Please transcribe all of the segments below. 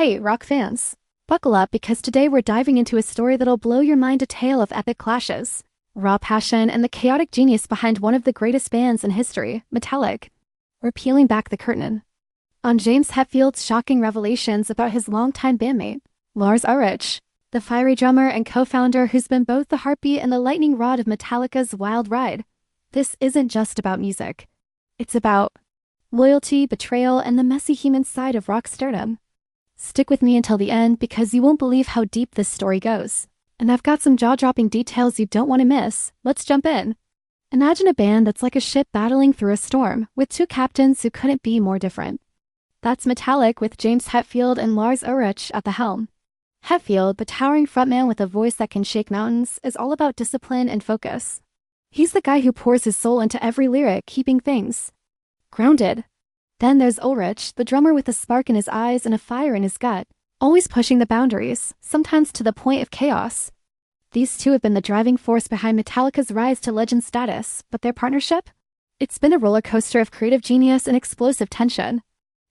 Hey, rock fans! Buckle up because today we're diving into a story that'll blow your mind, a tale of epic clashes, raw passion, and the chaotic genius behind one of the greatest bands in history, Metallica. We're peeling back the curtain on James Hetfield's shocking revelations about his longtime bandmate, Lars Ulrich, the fiery drummer and co-founder who's been both the heartbeat and the lightning rod of Metallica's wild ride. This isn't just about music. It's about loyalty, betrayal, and the messy human side of rock stardom. Stick with me until the end because you won't believe how deep this story goes. And I've got some jaw-dropping details you don't want to miss. Let's jump in. Imagine a band that's like a ship battling through a storm, with two captains who couldn't be more different. That's Metallica with James Hetfield and Lars Ulrich at the helm. Hetfield, the towering frontman with a voice that can shake mountains, is all about discipline and focus. He's the guy who pours his soul into every lyric, keeping things grounded. Then there's Ulrich, the drummer with a spark in his eyes and a fire in his gut, always pushing the boundaries, sometimes to the point of chaos. These two have been the driving force behind Metallica's rise to legend status, but their partnership? It's been a roller coaster of creative genius and explosive tension.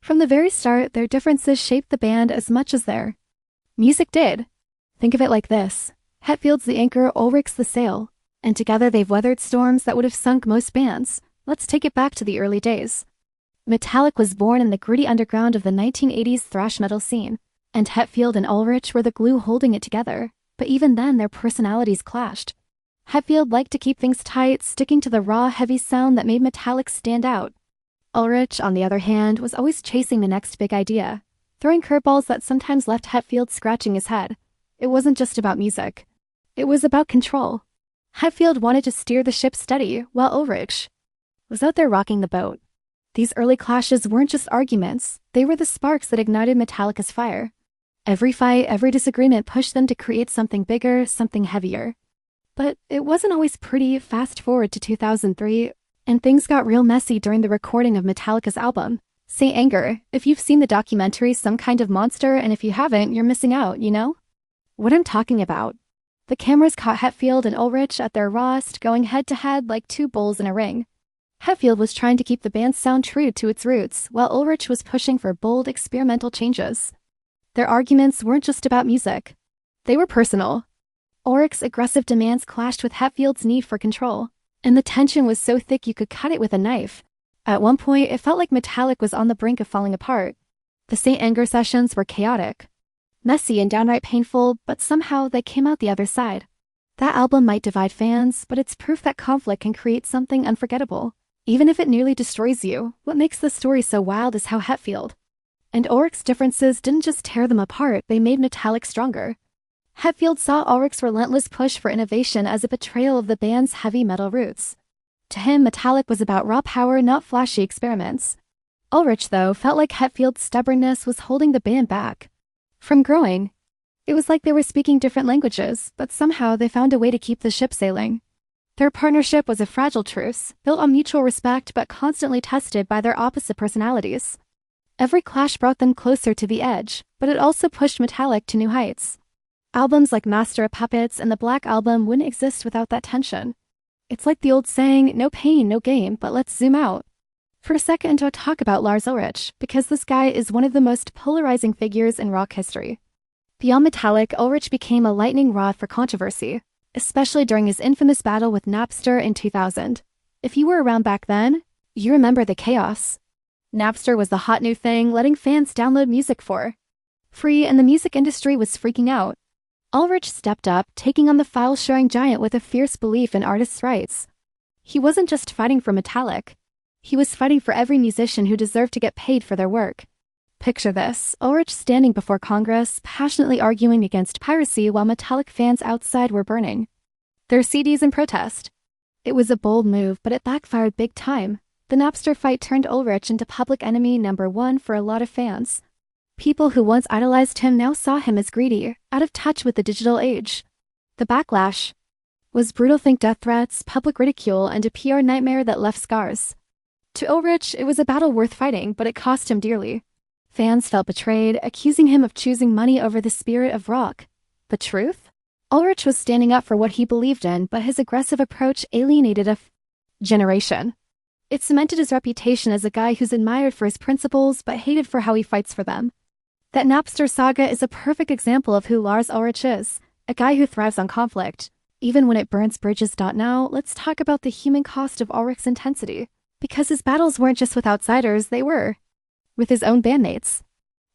From the very start, their differences shaped the band as much as their music did. Think of it like this. Hetfield's the anchor, Ulrich's the sail, and together they've weathered storms that would have sunk most bands. Let's take it back to the early days. Metallica was born in the gritty underground of the 1980s thrash metal scene, and Hetfield and Ulrich were the glue holding it together, but even then their personalities clashed. Hetfield liked to keep things tight, sticking to the raw, heavy sound that made Metallica stand out. Ulrich, on the other hand, was always chasing the next big idea, throwing curveballs that sometimes left Hetfield scratching his head. It wasn't just about music. It was about control. Hetfield wanted to steer the ship steady, while Ulrich was out there rocking the boat. These early clashes weren't just arguments, they were the sparks that ignited Metallica's fire. Every fight, every disagreement pushed them to create something bigger, something heavier. But it wasn't always pretty. Fast forward to 2003, and things got real messy during the recording of Metallica's album, Saint Anger. If you've seen the documentary Some Kind of Monster, and if you haven't, you're missing out, you know? What I'm talking about. The cameras caught Hetfield and Ulrich at their rawest, going head-to-head like two bulls in a ring. Hetfield was trying to keep the band's sound true to its roots, while Ulrich was pushing for bold, experimental changes. Their arguments weren't just about music. They were personal. Ulrich's aggressive demands clashed with Hetfield's need for control, and the tension was so thick you could cut it with a knife. At one point, it felt like Metallica was on the brink of falling apart. The Saint Anger sessions were chaotic, messy, and downright painful, but somehow they came out the other side. That album might divide fans, but it's proof that conflict can create something unforgettable. Even if it nearly destroys you, what makes the story so wild is how Hetfield and Ulrich's differences didn't just tear them apart, they made Metallica stronger. Hetfield saw Ulrich's relentless push for innovation as a betrayal of the band's heavy metal roots. To him, Metallica was about raw power, not flashy experiments. Ulrich, though, felt like Hetfield's stubbornness was holding the band back from growing. It was like they were speaking different languages, but somehow they found a way to keep the ship sailing. Their partnership was a fragile truce, built on mutual respect but constantly tested by their opposite personalities. Every clash brought them closer to the edge, but it also pushed Metallica to new heights. Albums like Master of Puppets and the Black Album wouldn't exist without that tension. It's like the old saying, no pain, no gain, but let's zoom out for a second to talk about Lars Ulrich, because this guy is one of the most polarizing figures in rock history. Beyond Metallica, Ulrich became a lightning rod for controversy, especially during his infamous battle with Napster in 2000. If you were around back then, you remember the chaos. Napster was the hot new thing, letting fans download music for free, and the music industry was freaking out. Ulrich stepped up, taking on the file-sharing giant with a fierce belief in artists' rights. He wasn't just fighting for Metallica. He was fighting for every musician who deserved to get paid for their work. Picture this, Ulrich standing before Congress, passionately arguing against piracy while Metallica fans outside were burning their CDs in protest. It was a bold move, but it backfired big time. The Napster fight turned Ulrich into public enemy number one for a lot of fans. People who once idolized him now saw him as greedy, out of touch with the digital age. The backlash was brutal. Think death threats, public ridicule, and a PR nightmare that left scars. To Ulrich, it was a battle worth fighting, but it cost him dearly. Fans felt betrayed, accusing him of choosing money over the spirit of rock. The truth? Ulrich was standing up for what he believed in, but his aggressive approach alienated a generation. It cemented his reputation as a guy who's admired for his principles but hated for how he fights for them. That Napster saga is a perfect example of who Lars Ulrich is, a guy who thrives on conflict. Even when it burns bridges. Now, let's talk about the human cost of Ulrich's intensity. Because his battles weren't just with outsiders, they were with his own bandmates.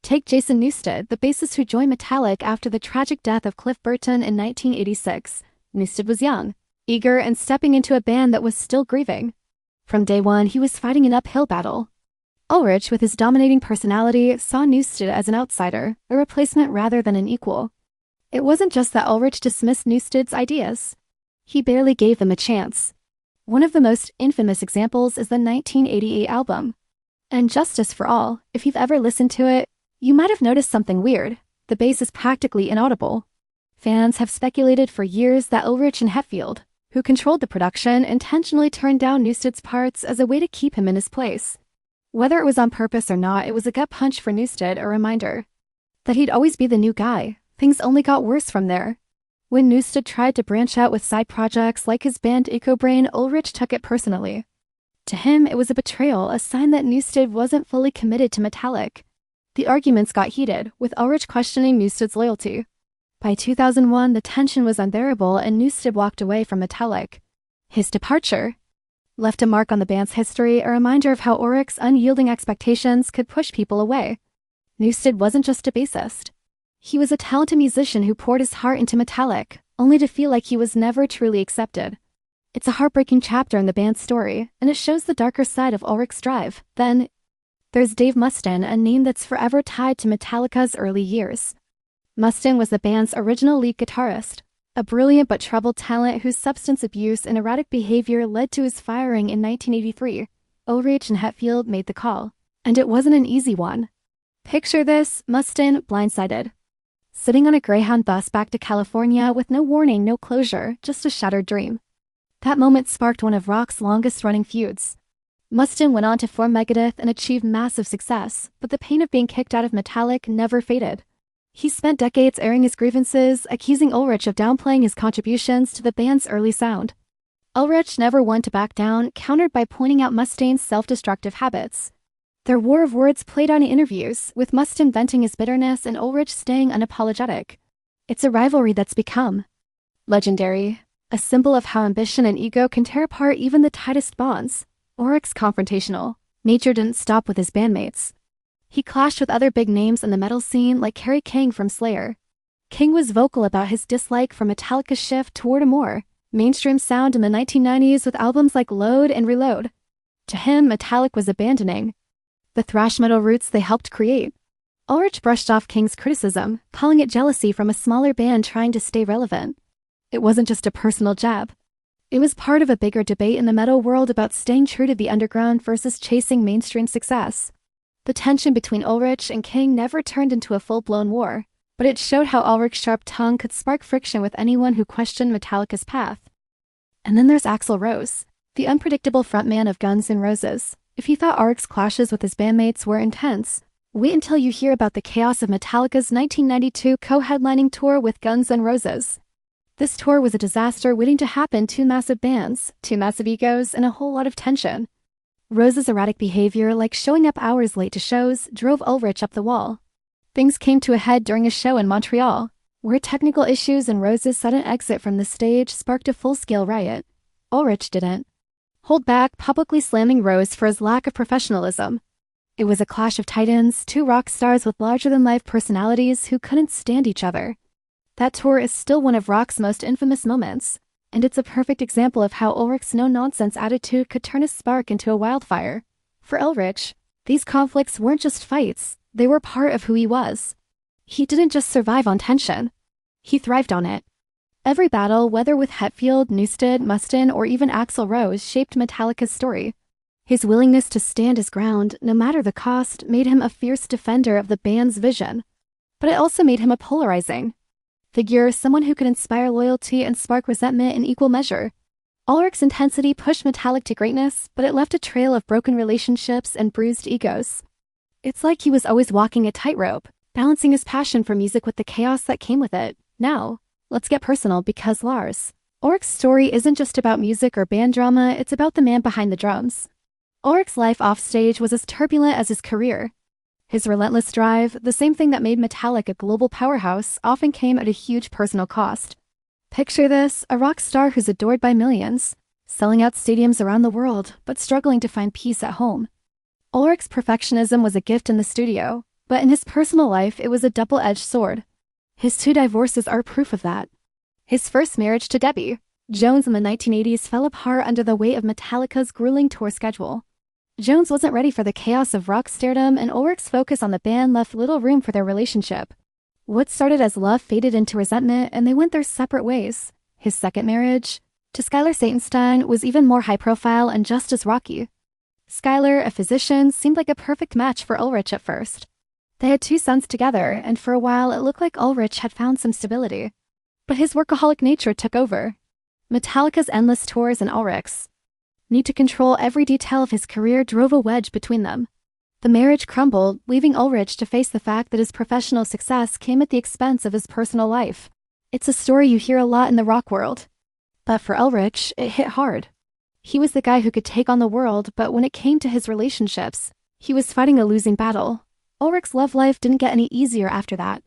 Take Jason Newsted, the bassist who joined Metallica after the tragic death of Cliff Burton in 1986. Newsted was young, eager, and stepping into a band that was still grieving. From day one, he was fighting an uphill battle. Ulrich, with his dominating personality, saw Newsted as an outsider, a replacement rather than an equal. It wasn't just that Ulrich dismissed Newsted's ideas. He barely gave them a chance. One of the most infamous examples is the 1988 album, And Justice for All. If you've ever listened to it, you might have noticed something weird. The bass is practically inaudible. Fans have speculated for years that Ulrich and Hetfield, who controlled the production, intentionally turned down Newsted's parts as a way to keep him in his place. Whether it was on purpose or not, it was a gut punch for Newsted, a reminder that he'd always be the new guy. Things only got worse from there. When Newsted tried to branch out with side projects like his band Ecobrain, Ulrich took it personally. To him, it was a betrayal, a sign that Newsted wasn't fully committed to Metallica. The arguments got heated, with Ulrich questioning Newsted's loyalty. By 2001, the tension was unbearable and Newsted walked away from Metallica. His departure left a mark on the band's history, a reminder of how Ulrich's unyielding expectations could push people away. Newsted wasn't just a bassist. He was a talented musician who poured his heart into Metallica, only to feel like he was never truly accepted. It's a heartbreaking chapter in the band's story, and it shows the darker side of Ulrich's drive. Then, there's Dave Mustaine, a name that's forever tied to Metallica's early years. Mustaine was the band's original lead guitarist, a brilliant but troubled talent whose substance abuse and erratic behavior led to his firing in 1983. Ulrich and Hetfield made the call, and it wasn't an easy one. Picture this: Mustaine blindsided, sitting on a Greyhound bus back to California with no warning, no closure, just a shattered dream. That moment sparked one of rock's longest-running feuds. Mustaine went on to form Megadeth and achieve massive success, but the pain of being kicked out of Metallica never faded. He spent decades airing his grievances, accusing Ulrich of downplaying his contributions to the band's early sound. Ulrich never one to back down, countered by pointing out Mustaine's self-destructive habits. Their war of words played on in interviews, with Mustaine venting his bitterness and Ulrich staying unapologetic. It's a rivalry that's become legendary, a symbol of how ambition and ego can tear apart even the tightest bonds. Ulrich's confrontational nature didn't stop with his bandmates. He clashed with other big names in the metal scene like Kerry King from Slayer. King was vocal about his dislike for Metallica's shift toward a more mainstream sound in the 1990s with albums like Load and Reload. To him, Metallica was abandoning the thrash metal roots they helped create. Ulrich brushed off King's criticism, calling it jealousy from a smaller band trying to stay relevant. It wasn't just a personal jab. It was part of a bigger debate in the metal world about staying true to the underground versus chasing mainstream success. The tension between Ulrich and King never turned into a full-blown war, but it showed how Ulrich's sharp tongue could spark friction with anyone who questioned Metallica's path. And then there's Axl Rose, the unpredictable frontman of Guns N' Roses. If you thought Ulrich's clashes with his bandmates were intense, wait until you hear about the chaos of Metallica's 1992 co-headlining tour with Guns N' Roses. This tour was a disaster waiting to happen: two massive bands, two massive egos, and a whole lot of tension. Rose's erratic behavior, like showing up hours late to shows, drove Ulrich up the wall. Things came to a head during a show in Montreal, where technical issues and Rose's sudden exit from the stage sparked a full-scale riot. Ulrich didn't hold back, publicly slamming Rose for his lack of professionalism. It was a clash of titans, two rock stars with larger-than-life personalities who couldn't stand each other. That tour is still one of rock's most infamous moments, and it's a perfect example of how Ulrich's no-nonsense attitude could turn a spark into a wildfire. For Ulrich, these conflicts weren't just fights, they were part of who he was. He didn't just survive on tension, he thrived on it. Every battle, whether with Hetfield, Newsted, Mustaine, or even Axl Rose, shaped Metallica's story. His willingness to stand his ground, no matter the cost, made him a fierce defender of the band's vision. But it also made him a polarizing figure, someone who could inspire loyalty and spark resentment in equal measure. Ulrich's intensity pushed Metallica to greatness, but it left a trail of broken relationships and bruised egos. It's like he was always walking a tightrope, balancing his passion for music with the chaos that came with it. Now, let's get personal, because Lars Ulrich's story isn't just about music or band drama, it's about the man behind the drums. Ulrich's life offstage was as turbulent as his career. His relentless drive, the same thing that made Metallica a global powerhouse, often came at a huge personal cost. Picture this, a rock star who's adored by millions, selling out stadiums around the world, but struggling to find peace at home. Ulrich's perfectionism was a gift in the studio, but in his personal life it was a double-edged sword. His 2 divorces are proof of that. His first marriage to Debbie Jones in the 1980s fell apart under the weight of Metallica's grueling tour schedule. Jones wasn't ready for the chaos of rock stardom, and Ulrich's focus on the band left little room for their relationship. What started as love faded into resentment, and they went their separate ways. His second marriage, to Skylar Satenstein, was even more high-profile and just as rocky. Skylar, a physician, seemed like a perfect match for Ulrich at first. They had 2 sons together, and for a while it looked like Ulrich had found some stability. But his workaholic nature took over. Metallica's endless tours and Ulrich's need to control every detail of his career drove a wedge between them. The marriage crumbled, leaving Ulrich to face the fact that his professional success came at the expense of his personal life. It's a story you hear a lot in the rock world. But for Ulrich, it hit hard. He was the guy who could take on the world, but when it came to his relationships, he was fighting a losing battle. Ulrich's love life didn't get any easier after that.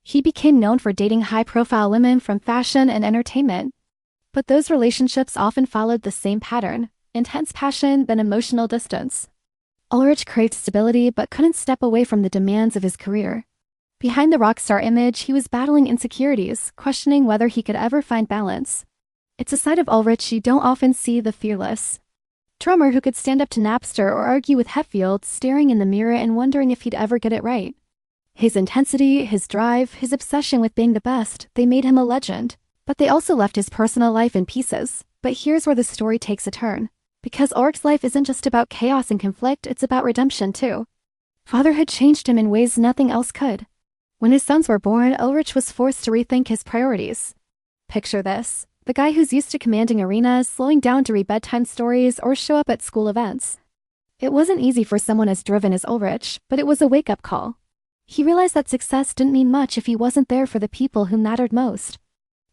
He became known for dating high-profile women from fashion and entertainment. But those relationships often followed the same pattern: intense passion, then emotional distance. Ulrich craved stability but couldn't step away from the demands of his career. Behind the rock star image, he was battling insecurities, questioning whether he could ever find balance. It's a side of Ulrich you don't often see: the fearless drummer who could stand up to Napster or argue with Hetfield, staring in the mirror and wondering if he'd ever get it right. His intensity, his drive, his obsession with being the best, they made him a legend. But they also left his personal life in pieces. But here's where the story takes a turn. Because Ulrich's life isn't just about chaos and conflict, it's about redemption too. Fatherhood changed him in ways nothing else could. When his sons were born, Ulrich was forced to rethink his priorities. Picture this: the guy who's used to commanding arenas, slowing down to read bedtime stories or show up at school events. It wasn't easy for someone as driven as Ulrich, but it was a wake-up call. He realized that success didn't mean much if he wasn't there for the people who mattered most.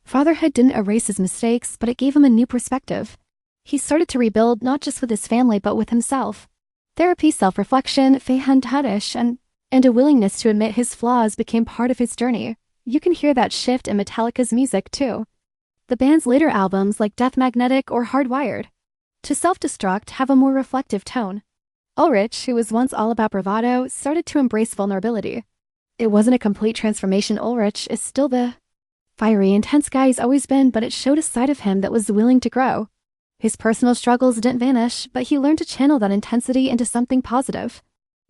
Fatherhood didn't erase his mistakes, but it gave him a new perspective. He started to rebuild not just with his family but with himself. Therapy, self-reflection, and a willingness to admit his flaws became part of his journey. You can hear that shift in Metallica's music too. The band's later albums, like Death Magnetic or Hardwired to Self-Destruct, have a more reflective tone. Ulrich, who was once all about bravado, started to embrace vulnerability. It wasn't a complete transformation. Ulrich is still the fiery, intense guy he's always been, but it showed a side of him that was willing to grow. His personal struggles didn't vanish, but he learned to channel that intensity into something positive.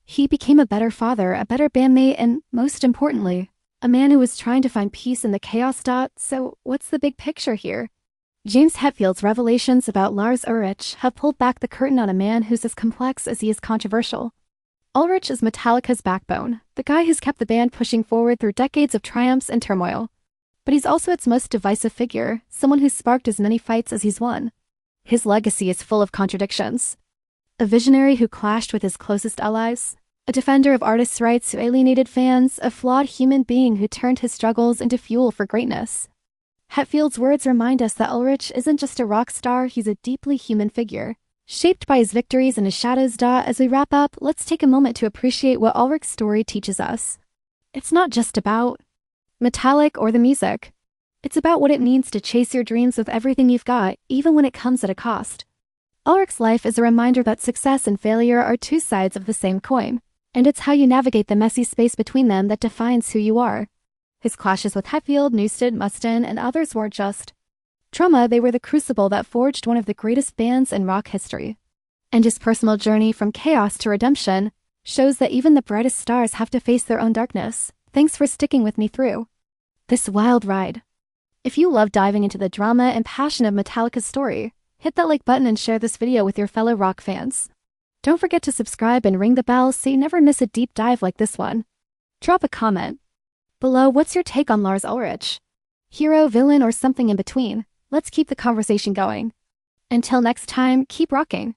He became a better father, a better bandmate, and, most importantly, a man who was trying to find peace in the chaos. So, what's the big picture here? James Hetfield's revelations about Lars Ulrich have pulled back the curtain on a man who's as complex as he is controversial. Ulrich is Metallica's backbone, the guy who's kept the band pushing forward through decades of triumphs and turmoil. But he's also its most divisive figure, someone who's sparked as many fights as he's won. His legacy is full of contradictions. A visionary who clashed with his closest allies, a defender of artists' rights who alienated fans, a flawed human being who turned his struggles into fuel for greatness. Hetfield's words remind us that Ulrich isn't just a rock star, he's a deeply human figure, shaped by his victories and his shadows. As we wrap up, let's take a moment to appreciate what Ulrich's story teaches us. It's not just about Metallica or the music. It's about what it means to chase your dreams with everything you've got, even when it comes at a cost. Ulrich's life is a reminder that success and failure are 2 sides of the same coin, and it's how you navigate the messy space between them that defines who you are. His clashes with Hetfield, Newsted, Mustaine, and others weren't just trauma, they were the crucible that forged one of the greatest bands in rock history. And his personal journey from chaos to redemption shows that even the brightest stars have to face their own darkness. Thanks for sticking with me through this wild ride. If you love diving into the drama and passion of Metallica's story, hit that like button and share this video with your fellow rock fans. Don't forget to subscribe and ring the bell so you never miss a deep dive like this one. Drop a comment below. What's your take on Lars Ulrich? Hero, villain, or something in between? Let's keep the conversation going. Until next time, keep rocking.